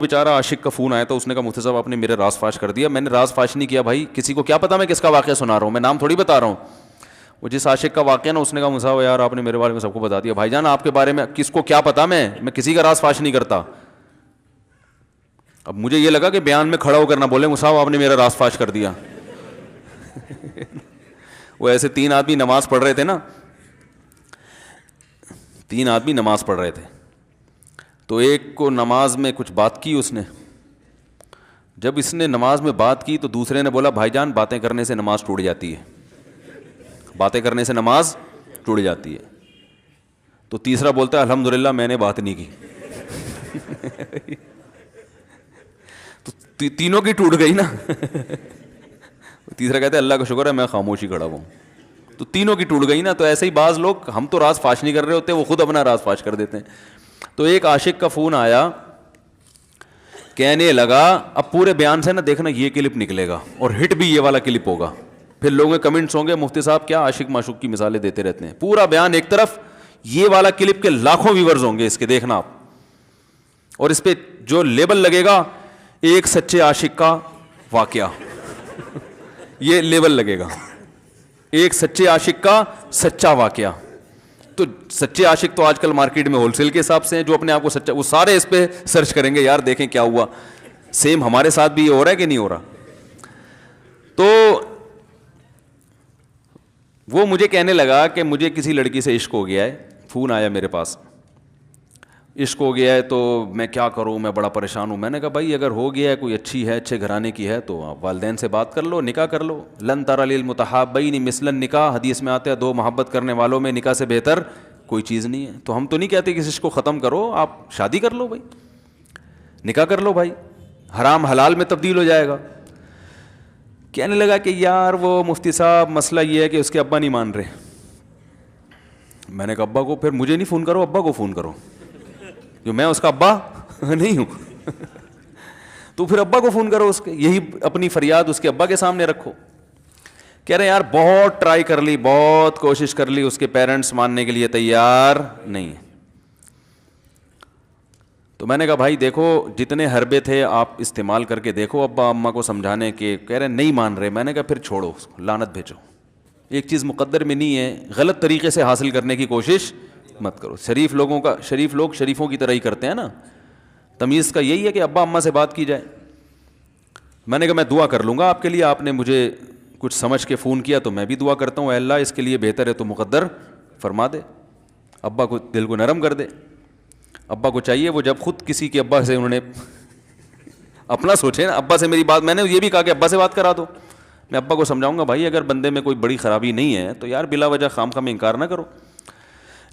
بیچارہ عاشق کا فون آیا تو اس نے کہا مفتی صاحب آپ نے میرے راز فاش کر دیا. میں نے راز فاش نہیں کیا بھائی, کسی کو کیا پتا میں کس کا واقعہ سنا رہا ہوں, میں نام تھوڑی بتا رہا ہوں. وہ جس عاشق کا واقعہ نا, اس نے کہا مفتی صاحب یار آپ نے میرے بارے میں سب کو بتا دیا. بھائی جان آپ کے بارے میں کس کو کیا پتا, میں کسی کا راز فاش نہیں کرتا. اب مجھے یہ لگا کہ بیان میں کھڑا ہو کر نہ بولے مفتی صاحب آپ نے میرا راز فاش کر دیا. وہ ایسے 3 آدمی نماز پڑھ رہے تھے نا, 3 آدمی نماز پڑھ رہے تھے, تو ایک کو نماز میں کچھ بات کی اس نے. جب اس نے نماز میں بات کی تو دوسرے نے بولا بھائی جان باتیں کرنے سے نماز ٹوٹ جاتی ہے, باتیں کرنے سے نماز ٹوٹ جاتی ہے. تو تیسرا بولتا ہے الحمدللہ میں نے بات نہیں کی. تو تینوں کی ٹوٹ گئی نا. تیسرا کہتا ہے اللہ کا شکر ہے میں خاموشی کھڑا ہوں. تو تینوں کی ٹوٹ گئی نا. تو ایسے ہی بعض لوگ, ہم تو راز فاش نہیں کر رہے ہوتے, وہ خود اپنا راز فاش کر دیتے ہیں. تو ایک عاشق کا فون آیا, کہنے لگا اب پورے بیان سے نا دیکھنا یہ کلپ نکلے گا اور ہٹ بھی یہ والا کلپ ہوگا. پھر لوگوں کے کمنٹس ہوں گے مفتی صاحب کیا عاشق معشوق کی مثالیں دیتے رہتے ہیں. پورا بیان ایک طرف, یہ والا کلپ کے لاکھوں ویورز ہوں گے اس کے, دیکھنا آپ. اور اس پہ جو لیبل لگے گا ایک سچے عاشق کا واقعہ, یہ لیبل لگے گا, ایک سچے عاشق کا سچا واقعہ. تو سچے عاشق تو آج کل مارکیٹ میں ہول سیل کے حساب سے ہیں, جو اپنے آپ کو سچا, وہ سارے اس پہ سرچ کریں گے یار دیکھیں کیا ہوا, سیم ہمارے ساتھ بھی یہ ہو رہا ہے کہ نہیں ہو رہا. تو وہ مجھے کہنے لگا کہ مجھے کسی لڑکی سے عشق ہو گیا ہے, فون آیا میرے پاس, عشق ہو گیا ہے تو میں کیا کروں, میں بڑا پریشان ہوں. میں نے کہا بھائی اگر ہو گیا ہے, کوئی اچھی ہے, اچھے گھرانے کی ہے, تو آپ والدین سے بات کر لو, نکاح کر لو. لن تری للمتحابین مثل النکاح, حدیث میں آتا ہے 2 محبت کرنے والوں میں نکاح سے بہتر کوئی چیز نہیں ہے. تو ہم تو نہیں کہتے کہ اس کو ختم کرو, آپ شادی کر لو بھائی, نکاح کر لو بھائی, حرام حلال میں تبدیل ہو جائے گا. کہنے لگا کہ یار وہ مفتی صاحب مسئلہ یہ ہے کہ اس کے ابا نہیں مان رہے. میں نے کہا ابا کو, پھر مجھے نہیں فون کرو, ابا کو فون کرو, جو میں اس کا ابا نہیں ہوں. تو پھر ابا کو فون کرو اس کے, یہی اپنی فریاد اس کے ابا کے سامنے رکھو. کہہ رہے یار بہت ٹرائی کر لی, بہت کوشش کر لی, اس کے پیرنٹس ماننے کے لیے تیار نہیں. تو میں نے کہا بھائی دیکھو جتنے حربے تھے آپ استعمال کر کے دیکھو ابا اماں کو سمجھانے کے, کہہ رہے نہیں مان رہے. میں نے کہا پھر چھوڑو اس کو, لعنت بھیجو. ایک چیز مقدر میں نہیں ہے, غلط طریقے سے حاصل کرنے کی کوشش مت کرو. شریف لوگوں کا, شریف لوگ شریفوں کی طرح ہی کرتے ہیں نا. تمیز کا یہی ہے کہ ابا اماں سے بات کی جائے. میں نے کہا میں دعا کر لوں گا آپ کے لیے, آپ نے مجھے کچھ سمجھ کے فون کیا تو میں بھی دعا کرتا ہوں, اے اللہ اس کے لیے بہتر ہے تو مقدر فرما دے, ابا کو دل کو نرم کر دے. ابا کو چاہیے وہ جب خود کسی کے ابا سے انہوں نے اپنا سوچے نا, ابا سے میری بات, میں نے یہ بھی کہا کہ ابا سے بات کرا دو. میں ابا کو سمجھاؤں گا بھائی اگر بندے میں کوئی بڑی خرابی نہیں ہے تو یار بلا وجہ خام خام انکار نہ کرو.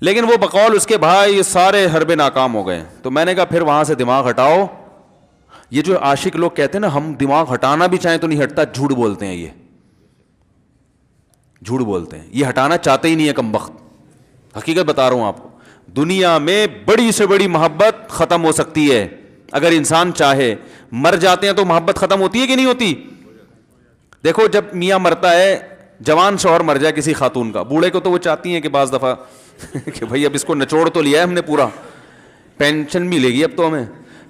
لیکن وہ بقول اس کے بھائی یہ سارے حربے ناکام ہو گئے. تو میں نے کہا پھر وہاں سے دماغ ہٹاؤ. یہ جو عاشق لوگ کہتے ہیں نا ہم دماغ ہٹانا بھی چاہیں تو نہیں ہٹتا, جھوٹ بولتے ہیں, یہ جھوٹ بولتے ہیں, یہ ہٹانا چاہتے ہی نہیں ہے کمبخت. حقیقت بتا رہا ہوں آپ کو, دنیا میں بڑی سے بڑی محبت ختم ہو سکتی ہے اگر انسان چاہے. مر جاتے ہیں تو محبت ختم ہوتی ہے کہ نہیں ہوتی؟ دیکھو جب میاں مرتا ہے, جوان شوہر مر جائے کسی خاتون کا, بوڑھے کو تو وہ چاہتی ہیں کہ بعض دفعہ کہ بھائی اب اس کو نچوڑ تو لیا ہے ہم نے, پورا پینشن ملے گی اب تو ہمیں,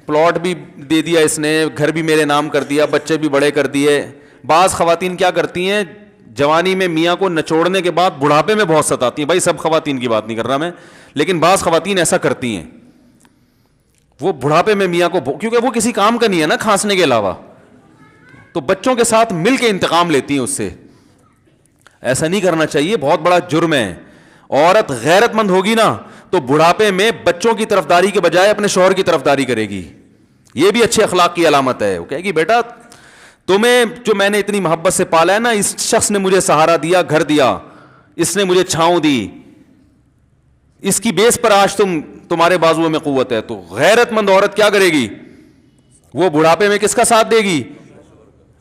پلاٹ بھی دے دیا اس نے, گھر بھی میرے نام کر دیا, بچے بھی بڑے کر دیے. بعض خواتین کیا کرتی ہیں, جوانی میں میاں کو نچوڑنے کے بعد بڑھاپے میں بہت ستاتی ہیں. بھائی سب خواتین کی بات نہیں کر رہا میں, لیکن بعض خواتین ایسا کرتی ہیں, وہ بڑھاپے میں میاں کو, کیونکہ وہ کسی کام کا نہیں ہے نا کھانسنے کے علاوہ, تو بچوں کے ساتھ مل کے انتقام لیتی ہیں اس سے. ایسا نہیں کرنا چاہیے, بہت بڑا جرم ہے. عورت غیرت مند ہوگی نا تو بڑھاپے میں بچوں کی طرفداری کے بجائے اپنے شوہر کی طرفداری کرے گی. یہ بھی اچھے اخلاق کی علامت ہے. وہ کہے گی بیٹا تمہیں جو میں نے اتنی محبت سے پالا ہے نا, اس شخص نے مجھے سہارا دیا, گھر دیا, اس نے مجھے چھاؤں دی, اس کی بیس پر آج تمہارے بازوؤں میں قوت ہے. تو غیرت مند عورت کیا کرے گی, وہ بڑھاپے میں کس کا ساتھ دے گی,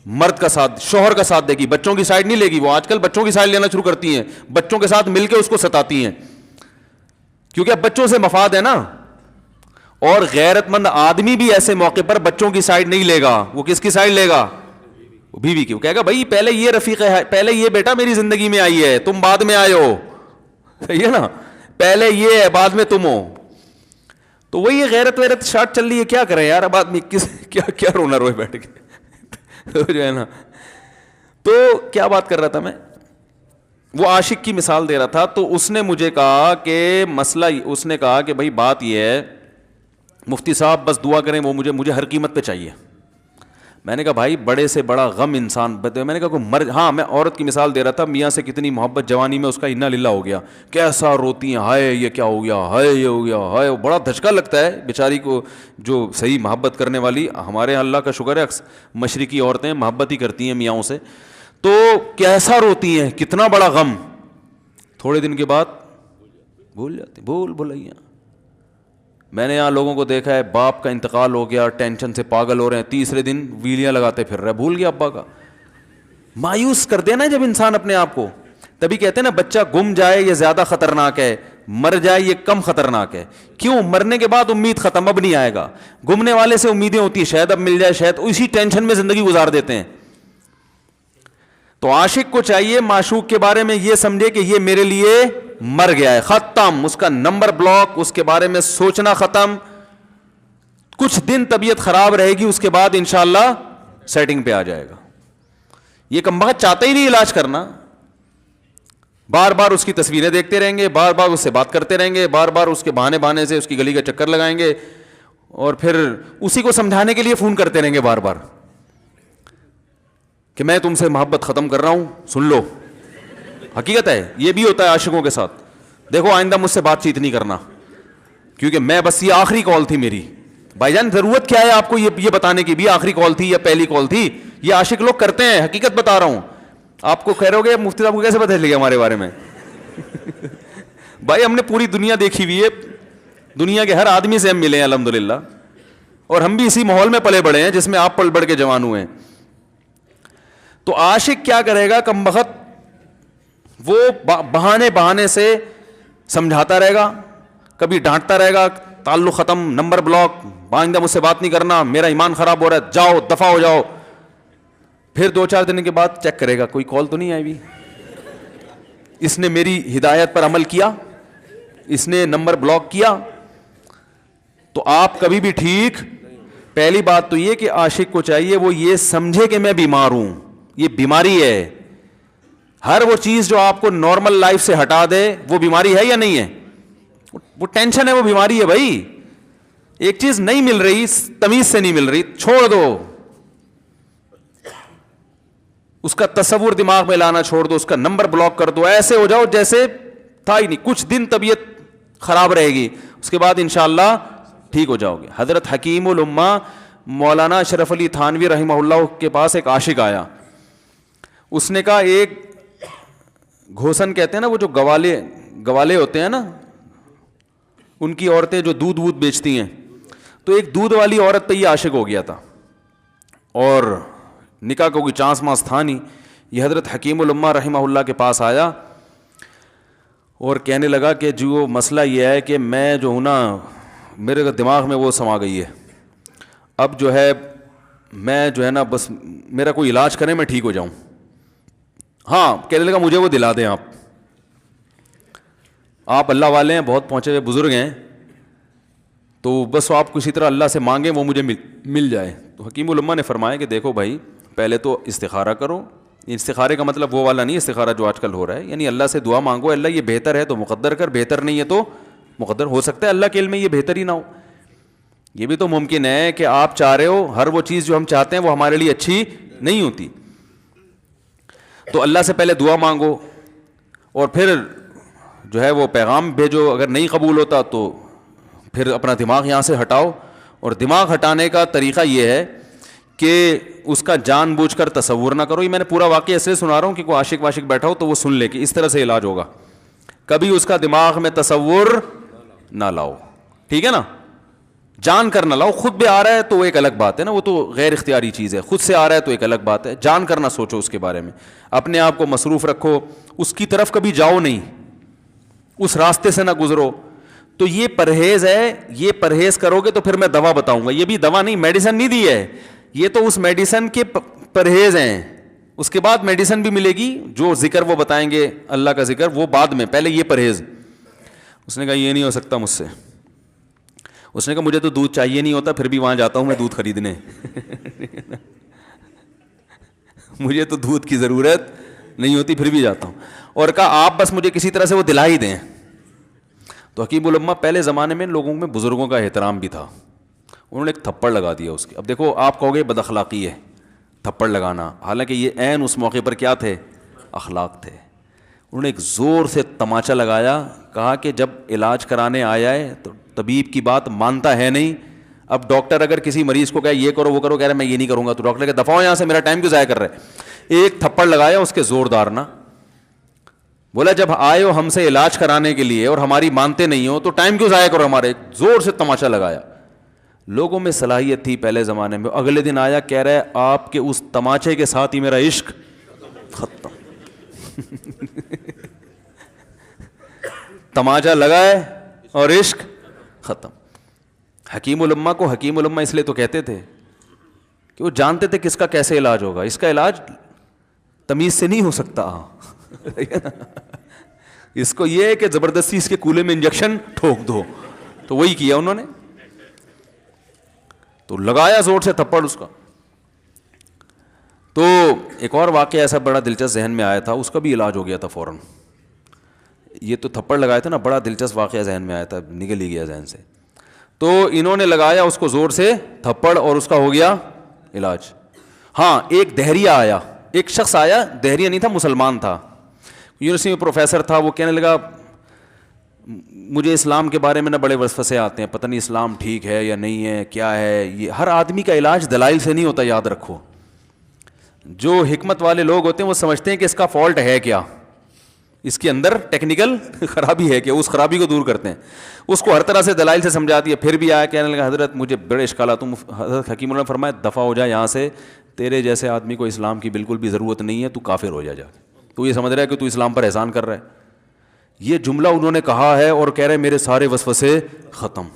مرد کا ساتھ, شوہر کا ساتھ دے گی, بچوں کی سائڈ نہیں لے گی. وہ آج کل بچوں کی سائڈ لینا شروع کرتی ہیں, بچوں کے ساتھ مل کے اس کو ستاتی ہیں, کیونکہ اب بچوں سے مفاد ہے نا. اور غیرت مند آدمی بھی ایسے موقع پر بچوں کی سائڈ نہیں لے گا. وہ کس کی سائڈ لے گا, بیوی کی. وہ کہے گا بھائی پہلے یہ رفیق ہے, پہلے یہ بیٹا میری زندگی میں آئی ہے, تم بعد میں آئے ہو, صحیح ہے نا, پہلے یہ ہے بعد میں تم ہو. تو وہی غیرت ویرت شارٹ چل رہی ہے, کیا کریں یار, اب آدمی کس کیا رونا روئے بیٹھ کے تو جو ہے نا. تو کیا بات کر رہا تھا میں, وہ عاشق کی مثال دے رہا تھا. تو اس نے مجھے کہا کہ مسئلہ, اس نے کہا کہ بھائی بات یہ ہے مفتی صاحب بس دعا کریں, وہ مجھے ہر قیمت پہ چاہیے. میں نے کہا بھائی بڑے سے بڑا غم انسان, میں نے کہا کوئی ہاں میں عورت کی مثال دے رہا تھا, میاں سے کتنی محبت جوانی میں اس کا انا للہ ہو گیا, کیسا روتی ہیں, ہائے یہ کیا ہو گیا, ہائے یہ ہو گیا, ہائے, بڑا دھچکا لگتا ہے بیچاری کو. جو صحیح محبت کرنے والی, ہمارے یہاں اللہ کا شکر ہے مشرقی عورتیں محبت ہی کرتی ہیں میاں سے, تو کیسا روتی ہیں, کتنا بڑا غم. تھوڑے دن کے بعد بھول جاتی, بھولائیاں. میں نے یہاں لوگوں کو دیکھا ہے, باپ کا انتقال ہو گیا, ٹینشن سے پاگل ہو رہے ہیں, تیسرے دن ویلیاں لگاتے پھر رہے, بھول گیا ابا کا. مایوس کر دینا جب انسان اپنے آپ کو. تبھی کہتے ہیں نا بچہ گم جائے یہ زیادہ خطرناک ہے, مر جائے یہ کم خطرناک ہے. کیوں؟ مرنے کے بعد امید ختم, اب نہیں آئے گا. گمنے والے سے امیدیں ہوتی ہیں شاید اب مل جائے, شاید اسی ٹینشن میں زندگی گزار دیتے ہیں. تو عاشق کو چاہیے معشوق کے بارے میں یہ سمجھے کہ یہ میرے لیے مر گیا ہے, ختم, اس کا نمبر بلاک, اس کے بارے میں سوچنا ختم. کچھ دن طبیعت خراب رہے گی, اس کے بعد انشاءاللہ سیٹنگ پہ آ جائے گا. یہ کمبخت چاہتا ہی نہیں علاج کرنا, بار بار اس کی تصویریں دیکھتے رہیں گے, بار بار اس سے بات کرتے رہیں گے, بار بار اس کے بہانے سے اس کی گلی کا چکر لگائیں گے, اور پھر اسی کو سمجھانے کے لیے فون کرتے رہیں گے بار بار کہ میں تم سے محبت ختم کر رہا ہوں, سن لو. حقیقت ہے, یہ بھی ہوتا ہے عاشقوں کے ساتھ. دیکھو آئندہ مجھ سے بات چیت نہیں کرنا, کیونکہ میں بس یہ آخری کال تھی میری. بھائی جان ضرورت کیا ہے آپ کو یہ بتانے کی بھی آخری کال تھی یا پہلی کال تھی؟ یہ عاشق لوگ کرتے ہیں, حقیقت بتا رہا ہوں. آپ کو کہہ رہے ہو گے مفتی صاحب کو کیسے پتہ چل گیا ہمارے بارے میں؟ بھائی ہم نے پوری دنیا دیکھی ہوئی ہے, دنیا کے ہر آدمی سے ہم ملے ہیں الحمدللہ, اور ہم بھی اسی ماحول میں پلے بڑے ہیں جس میں آپ پل بڑھ کے جوان ہوئے ہیں. تو عاشق کیا کرے گا کمبخت, وہ بہانے سے سمجھاتا رہے گا, کبھی ڈانٹتا رہے گا, تعلق ختم, نمبر بلاک, آئندہ مجھ سے بات نہیں کرنا, میرا ایمان خراب ہو رہا ہے, جاؤ دفع ہو جاؤ. پھر 2-4 دن کے بعد چیک کرے گا کوئی کال تو نہیں آئی بھی, اس نے میری ہدایت پر عمل کیا, اس نے نمبر بلاک کیا. تو آپ کبھی بھی ٹھیک. پہلی بات تو یہ کہ عاشق کو چاہیے وہ یہ سمجھے کہ میں بیمار ہوں, یہ بیماری ہے. ہر وہ چیز جو آپ کو نارمل لائف سے ہٹا دے وہ بیماری ہے یا نہیں ہے؟ وہ ٹینشن ہے, وہ بیماری ہے بھائی. ایک چیز نہیں مل رہی, تمیز سے نہیں مل رہی, چھوڑ دو, اس کا تصور دماغ میں لانا چھوڑ دو, اس کا نمبر بلاک کر دو, ایسے ہو جاؤ جیسے تھا ہی نہیں. کچھ دن طبیعت خراب رہے گی, اس کے بعد انشاءاللہ ٹھیک ہو جاؤ گے. حضرت حکیم الامہ مولانا اشرف علی تھانوی رحمہ اللہ کے پاس ایک عاشق آیا. اس نے کہا ایک گھوسن کہتے ہیں نا, وہ جو گوالے ہوتے ہیں نا, ان کی عورتیں جو دودھ وودھ بیچتی ہیں, تو ایک دودھ والی عورت پہ یہ عاشق ہو گیا تھا, اور نکاح کا کوئی چانس مانس تھا نہیں. یہ حضرت حکیم الامہ رحمہ اللہ کے پاس آیا اور کہنے لگا کہ جو مسئلہ یہ ہے کہ میں جو ہوں نا, میرے دماغ میں وہ سما گئی ہے, اب جو ہے میں جو ہے نا بس میرا کوئی علاج کریں میں ٹھیک ہو جاؤں. ہاں, کہنے لگا مجھے وہ دلا دیں آپ اللہ والے ہیں, بہت پہنچے ہوئے بزرگ ہیں, تو بس آپ کسی طرح اللہ سے مانگیں وہ مجھے مل جائے. تو حکیم الامہ نے فرمایا کہ دیکھو بھائی, پہلے تو استخارہ کرو. استخارے کا مطلب وہ والا نہیں استخارہ جو آج کل ہو رہا ہے, یعنی اللہ سے دعا مانگو, اللہ یہ بہتر ہے تو مقدر کر, بہتر نہیں ہے تو مقدر. ہو سکتا ہے اللہ کے علم میں یہ بہتر ہی نہ ہو, یہ بھی تو ممکن ہے کہ آپ چاہ رہے ہو ہر وہ چیز جو ہم چاہتے ہیں وہ ہمارے لیے اچھی نہیں ہوتی. تو اللہ سے پہلے دعا مانگو, اور پھر جو ہے وہ پیغام بھیجو. اگر نہیں قبول ہوتا تو پھر اپنا دماغ یہاں سے ہٹاؤ. اور دماغ ہٹانے کا طریقہ یہ ہے کہ اس کا جان بوجھ کر تصور نہ کرو. یہ میں نے پورا واقعہ ایسے سنا رہا ہوں کہ کوئی عاشق واشق بیٹھا ہو تو وہ سن لے کہ اس طرح سے علاج ہوگا. کبھی اس کا دماغ میں تصور نہ لاؤ, ٹھیک ہے نا, جان کر نہ لاؤ. خود بھی آ رہا ہے تو وہ ایک الگ بات ہے نا, وہ تو غیر اختیاری چیز ہے. خود سے آ رہا ہے تو ایک الگ بات ہے, جان کر نہ سوچو اس کے بارے میں, اپنے آپ کو مصروف رکھو, اس کی طرف کبھی جاؤ نہیں, اس راستے سے نہ گزرو. تو یہ پرہیز ہے, یہ پرہیز کرو گے تو پھر میں دوا بتاؤں گا. یہ بھی دوا نہیں, میڈیسن نہیں دی ہے, یہ تو اس میڈیسن کے پرہیز ہیں. اس کے بعد میڈیسن بھی ملے گی, جو ذکر وہ بتائیں گے اللہ کا ذکر وہ بعد میں, پہلے یہ پرہیز. اس نے کہا یہ نہیں ہو سکتا مجھ سے. اس نے کہا مجھے تو دودھ چاہیے نہیں ہوتا پھر بھی وہاں جاتا ہوں میں دودھ خریدنے مجھے تو دودھ کی ضرورت نہیں ہوتی پھر بھی جاتا ہوں. اور کہا آپ بس مجھے کسی طرح سے وہ دلا ہی دیں. تو حکیم الامہ پہلے زمانے میں لوگوں میں بزرگوں کا احترام بھی تھا, انہوں نے ایک تھپڑ لگا دیا اس کے. اب دیکھو آپ کہو گے بد اخلاقی ہے تھپڑ لگانا, حالانکہ یہ عین اس موقع پر کیا تھے, اخلاق تھے. انہوں نے ایک زور سے تماچا لگایا, کہا کہ جب علاج کرانے آیا ہے تو طبیب کی بات مانتا ہے نہیں. اب ڈاکٹر اگر کسی مریض کو کہے یہ کرو وہ کرو, کہہ رہے میں یہ نہیں کروں گا, تو ڈاکٹر کہ دفعہ ہو یہاں سے, میرا ٹائم کیوں ضائع کر رہے. ایک تھپڑ لگایا اس کے زوردار نا, بولا جب آئے ہو ہم سے علاج کرانے کے لیے اور ہماری مانتے نہیں ہو تو ٹائم کیوں ضائع کرو ہمارے. زور سے تماچا لگایا. لوگوں میں صلاحیت تھی پہلے زمانے میں. اگلے دن آیا کہہ رہا ہے آپ کے اس تماچے کے ساتھ ہی میرا عشق ختم. تماچا لگا ہے اور عشق ختم. حکیم الامہ کو حکیم الامہ اس لیے تو کہتے تھے کہ وہ جانتے تھے کس کا کیسے علاج ہوگا. اس کا علاج تمیز سے نہیں ہو سکتا. اس کو یہ ہے کہ زبردستی اس کے کولے میں انجیکشن ٹھوک دو, تو وہی کیا انہوں نے. تو لگایا زور سے تھپڑ اس کا. تو ایک اور واقعہ ایسا بڑا دلچسپ ذہن میں آیا تھا, اس کا بھی علاج ہو گیا تھا فوراً. یہ تو تھپڑ لگایا تھا نا, بڑا دلچسپ واقعہ ذہن میں آیا تھا, نکل ہی گیا ذہن سے. تو انہوں نے لگایا اس کو زور سے تھپڑ اور اس کا ہو گیا علاج. ہاں ایک دہریہ آیا, ایک شخص آیا, دہریہ نہیں تھا مسلمان تھا, یونیورسٹی میں پروفیسر تھا. وہ کہنے لگا مجھے اسلام کے بارے میں نہ بڑے وسوسے آتے ہیں, پتہ نہیں اسلام ٹھیک ہے یا نہیں ہے, کیا ہے یہ. ہر آدمی کا علاج دلائل سے نہیں ہوتا, یاد رکھو. جو حکمت والے لوگ ہوتے ہیں وہ سمجھتے ہیں کہ اس کا فالٹ ہے کیا, اس کے اندر ٹیکنیکل خرابی ہے کہ اس خرابی کو دور کرتے ہیں. اس کو ہر طرح سے دلائل سے سمجھا دیا. پھر بھی آیا کہنے لگا حضرت مجھے بڑے اشکالات. حضرت حکیم اللہ نے فرمایا دفع ہو جائے یہاں سے, تیرے جیسے آدمی کو اسلام کی بالکل بھی ضرورت نہیں ہے, تو کافر ہو جا. تو یہ سمجھ رہا ہے کہ تو اسلام پر احسان کر رہا ہے. یہ جملہ انہوں نے کہا ہے اور کہہ رہے میرے سارے وسوسے ختم.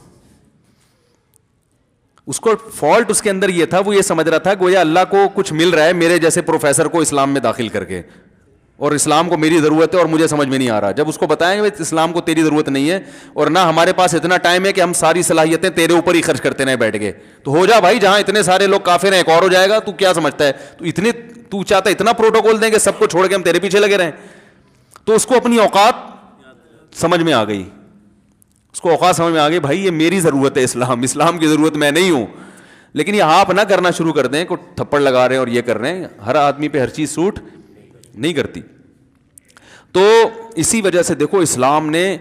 اس کو فالٹ اس کے اندر یہ تھا, وہ یہ سمجھ رہا تھا کہ گویا اللہ کو کچھ مل رہا ہے میرے جیسے پروفیسر کو اسلام میں داخل کر کے, اور اسلام کو میری ضرورت ہے اور مجھے سمجھ میں نہیں آ رہا. جب اس کو بتائیں گے اسلام کو تیری ضرورت نہیں ہے اور نہ ہمارے پاس اتنا ٹائم ہے کہ ہم ساری صلاحیتیں تیرے اوپر ہی خرچ کرتے رہیں بیٹھ کے, تو ہو جا بھائی, جہاں اتنے سارے لوگ کافر ہیں ایک اور ہو جائے گا. تو کیا سمجھتا ہے, تو چاہتا ہے اتنا پروٹوکول دیں کہ سب کو چھوڑ کے ہم تیرے پیچھے لگے رہیں. تو اس کو اپنی اوقات سمجھ میں آ گئی, اس کو اوقات سمجھ میں آ گئی, بھائی یہ میری ضرورت ہے اسلام کی ضرورت میں نہیں ہوں. لیکن یہ آپ نہ کرنا شروع کر دیں کہ تھپڑ لگا رہے ہیں اور یہ کر رہے ہیں. ہر آدمی پہ ہر چیز سوٹ نہیں کرتی. تو اسی وجہ سے دیکھو اسلام نے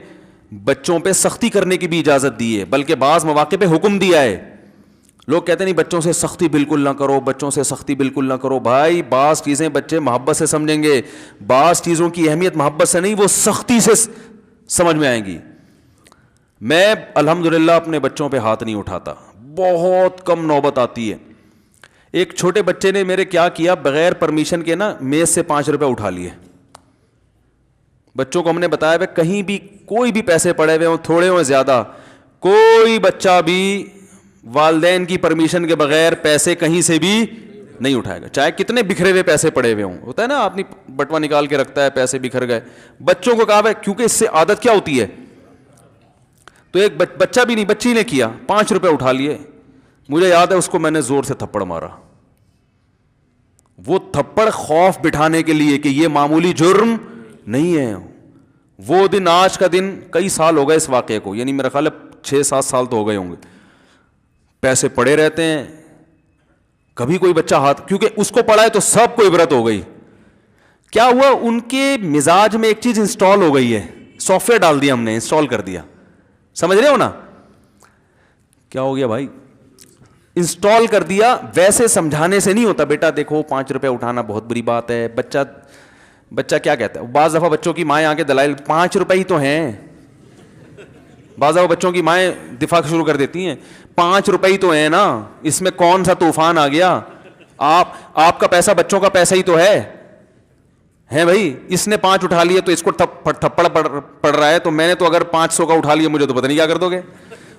بچوں پہ سختی کرنے کی بھی اجازت دی ہے, بلکہ بعض مواقع پہ حکم دیا ہے. لوگ کہتے نہیں بچوں سے سختی بالکل نہ کرو, بچوں سے سختی بالکل نہ کرو. بھائی بعض چیزیں بچے محبت سے سمجھیں گے, بعض چیزوں کی اہمیت محبت سے نہیں, وہ سختی سے سمجھ میں آئیں گی. میں الحمدللہ اپنے بچوں پہ ہاتھ نہیں اٹھاتا, بہت کم نوبت آتی ہے. ایک چھوٹے بچے نے میرے کیا کیا, بغیر پرمیشن کے نا میز سے 5 روپے اٹھا لیے. بچوں کو ہم نے بتایا بھائی کہیں بھی کوئی بھی پیسے پڑے ہوئے ہوں, تھوڑے ہوں زیادہ, کوئی بچہ بھی والدین کی پرمیشن کے بغیر پیسے کہیں سے بھی نہیں اٹھائے گا, چاہے کتنے بکھرے ہوئے پیسے پڑے ہوئے ہوں. ہوتا ہے نا آدمی بٹوا نکال کے رکھتا ہے, پیسے بکھر گئے. بچوں کو کہا ہے کیونکہ اس سے عادت کیا ہوتی ہے. تو ایک بچہ بھی نہیں, بچی نے کیا, 5 روپے اٹھا لیے. مجھے یاد ہے اس کو میں نے زور سے تھپڑ مارا. وہ تھپڑ خوف بٹھانے کے لیے کہ یہ معمولی جرم نہیں ہے. وہ دن, آج کا دن کئی سال ہو گئے اس واقعے کو, یعنی میرا خیال ہے 6-7 سال تو ہو گئے ہوں گے. پیسے پڑے رہتے ہیں, کبھی کوئی بچہ ہاتھ, کیونکہ اس کو پڑا ہے تو سب کو عبرت ہو گئی. کیا ہوا, ان کے مزاج میں ایک چیز انسٹال ہو گئی ہے, سافٹ ویئر ڈال دیا ہم نے, انسٹال کر دیا. سمجھ رہے ہو نا کیا ہو گیا بھائی, انسٹال کر دیا. ویسے سمجھانے سے نہیں ہوتا, بیٹا دیکھو 5 روپے اٹھانا بہت بری بات ہے. بچہ کیا کہتا ہے, بعض دفعہ بچوں کی مائیں آ کے دلائل 5 روپے ہی تو ہیں. بعض دفعہ بچوں کی مائیں دفاع شروع کر دیتی ہیں, 5 روپے ہی تو ہیں نا, اس میں کون سا طوفان آ گیا. آپ کا پیسہ بچوں کا پیسہ ہی تو ہے بھائی. اس نے 5 اٹھا لیے تو اس کو تھپڑ پڑ رہا ہے, تو میں نے تو اگر 500 کا اٹھا لیا مجھے تو پتہ نہیں کیا کر دو گے.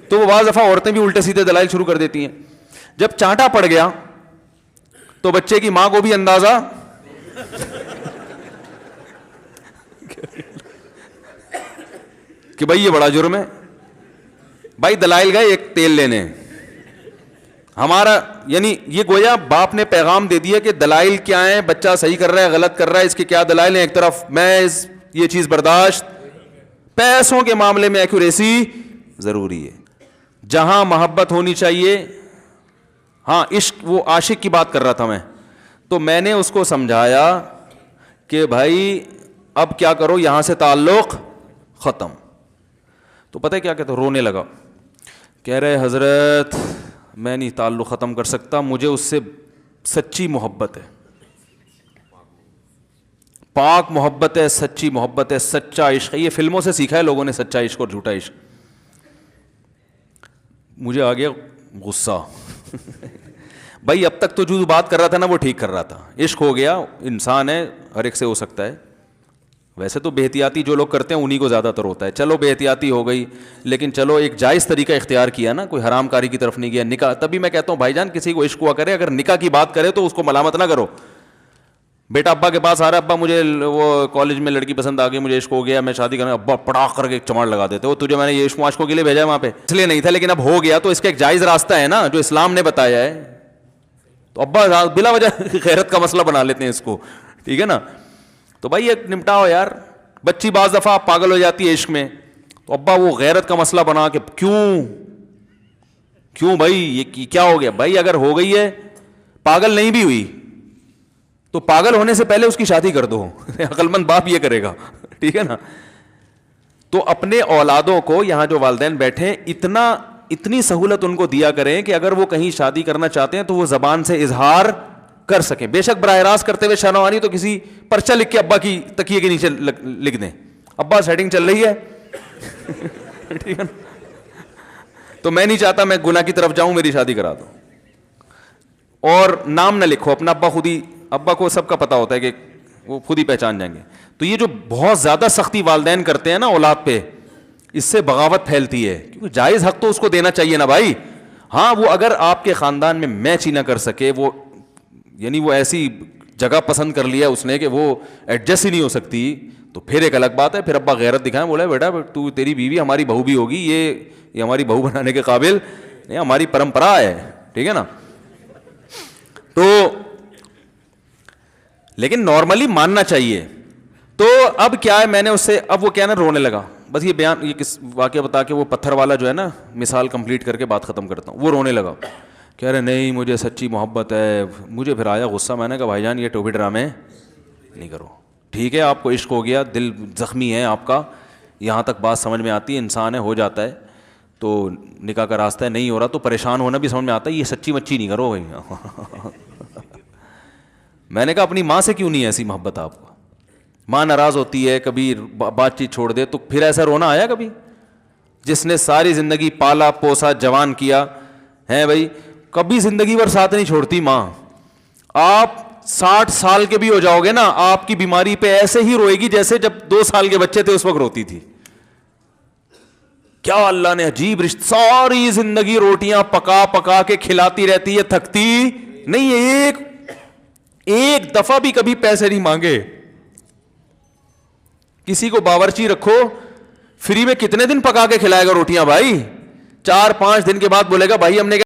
تو وہ بعض دفعہ عورتیں بھی الٹے سیدھے دلائل شروع کر دیتی ہیں. جب چانٹا پڑ گیا تو بچے کی ماں کو بھی اندازہ کہ بھائی یہ بڑا جرم ہے. بھائی دلائل گئے ایک تیل لینے, ہمارا یعنی یہ گویا باپ نے پیغام دے دیا کہ دلائل کیا ہیں, بچہ صحیح کر رہا ہے غلط کر رہا ہے, اس کے کیا دلائل ہیں, ایک طرف محض یہ چیز برداشت, پیسوں کے معاملے میں ایکوریسی ضروری ہے. جہاں محبت ہونی چاہیے, ہاں عشق, وہ عاشق کی بات کر رہا تھا میں, تو میں نے اس کو سمجھایا کہ بھائی اب کیا کرو, یہاں سے تعلق ختم. تو پتہ ہے کیا کہتا, رونے لگا, کہہ رہے حضرت میں نہیں تعلق ختم کر سکتا, مجھے اس سے سچی محبت ہے, پاک محبت ہے, سچی محبت ہے, سچا عشق ہے. یہ فلموں سے سیکھا ہے لوگوں نے, سچا عشق اور جھوٹا عشق. مجھے آ گیا غصہ بھائی اب تک تو جو بات کر رہا تھا نا وہ ٹھیک کر رہا تھا, عشق ہو گیا, انسان ہے, ہر ایک سے ہو سکتا ہے. ویسے تو بے احتیاطی جو لوگ کرتے ہیں انہی کو زیادہ تر ہوتا ہے, چلو بے احتیاطی ہو گئی, لیکن چلو ایک جائز طریقہ اختیار کیا نا, کوئی حرام کاری کی طرف نہیں گیا. نکاح, تبھی میں کہتا ہوں بھائی جان کسی کو عشق ہوا کرے, اگر نکاح کی بات کرے تو اس کو ملامت نہ کرو. بیٹا ابا کے پاس آ رہا ہے, ابا مجھے وہ کالج میں لڑکی پسند آ گئی, مجھے عشق ہو گیا, میں شادی کرنا, ابا پڑاخ کر کے ایک چماڑ لگا دیتے ہو, تجھے میں نے یہ عشق معاشقوں کے لیے بھیجا ہے وہاں پہ, اس لیے نہیں تھا, لیکن اب ہو گیا تو اس کا ایک جائز راستہ ہے نا جو اسلام نے بتایا ہے. تو ابا بلا وجہ غیرت کا مسئلہ بنا لیتے ہیں اس کو, ٹھیک ہے نا. تو بھائی ایک نمٹاؤ یار. بچی بعض دفعہ پاگل ہو جاتی ہے عشق میں, تو ابا وہ غیرت کا مسئلہ بنا کے کیوں بھائی یہ کیا ہو گیا. بھائی اگر ہو گئی ہے, پاگل نہیں بھی ہوئی تو پاگل ہونے سے پہلے اس کی شادی کر دو, عقل مند باپ یہ کرے گا, ٹھیک ہے نا. تو اپنے اولادوں کو, یہاں جو والدین بیٹھے, اتنی سہولت ان کو دیا کریں کہ اگر وہ کہیں شادی کرنا چاہتے ہیں تو وہ زبان سے اظہار کر سکیں. بے شک براہ راست کرتے ہوئے شرم آنی تو کسی پرچہ لکھ کے ابا کی تکیے کے نیچے لکھ دیں, ابا سیٹنگ چل رہی ہے ٹھیک ہے نا. تو میں نہیں چاہتا میں گناہ کی طرف جاؤں, میری شادی کرا دو. اور نام نہ لکھو اپنا, ابا خود ہی, ابا کو سب کا پتا ہوتا ہے کہ وہ خود ہی پہچان جائیں گے. تو یہ جو بہت زیادہ سختی والدین کرتے ہیں نا اولاد پہ, اس سے بغاوت پھیلتی ہے, کیونکہ جائز حق تو اس کو دینا چاہیے نا بھائی. ہاں وہ اگر آپ کے خاندان میں میچ ہی نہ کر سکے, وہ یعنی وہ ایسی جگہ پسند کر لیا اس نے کہ وہ ایڈجسٹ ہی نہیں ہو سکتی, تو پھر ایک الگ بات ہے. پھر ابا غیرت دکھائیں, بولا بیٹا تو تیری بیوی ہماری بہو بھی ہوگی, یہ ہماری بہو بنانے کے قابل نہیں, ہماری پرمپرا ہے, ٹھیک ہے نا. تو لیکن نارملی ماننا چاہیے. تو اب کیا ہے, میں نے اس سے, اب وہ کیا نا رونے لگا, بس یہ بیان, یہ کس واقعہ بتا کے وہ پتھر والا جو ہے نا مثال کمپلیٹ کر کے بات ختم کرتا ہوں. وہ رونے لگا, کہہ رہے نہیں مجھے سچی محبت ہے. مجھے پھر آیا غصہ, میں نے کہا بھائی جان یہ ٹوپی ڈرامے نہیں کرو, ٹھیک ہے آپ کو عشق ہو گیا, دل زخمی ہے آپ کا, یہاں تک بات سمجھ میں آتی ہے, انسان ہے, ہو جاتا ہے, تو نکاح کا راستہ ہے, نہیں ہو رہا تو پریشان ہونا بھی سمجھ میں آتا ہے, یہ سچی مچی نہیں کرو بھائی. میں نے کہا اپنی ماں سے کیوں نہیں ایسی محبت آپ کو, ماں ناراض ہوتی ہے, کبھی بات چیت چھوڑ دے, تو پھر ایسا رونا آیا کبھی؟ جس نے ساری زندگی پالا پوسا جوان کیا ہے بھائی, کبھی زندگی بھر ساتھ نہیں چھوڑتی ماں. آپ 60 سال کے بھی ہو جاؤ گے نا, آپ کی بیماری پہ ایسے ہی روئے گی جیسے جب 2 سال کے بچے تھے اس وقت روتی تھی. کیا اللہ نے عجیب رشتہ, ساری زندگی روٹیاں پکا پکا کے کھلاتی رہتی ہے, تھکتی نہیں ہے, ایک دفعہ بھی کبھی پیسے نہیں مانگے. کسی کو باورچی رکھو, فری میں کتنے دن پکا کے کھلائے گا روٹیاں بھائی, 4-5 دن کے بعد بولے گا بھائی ہم نے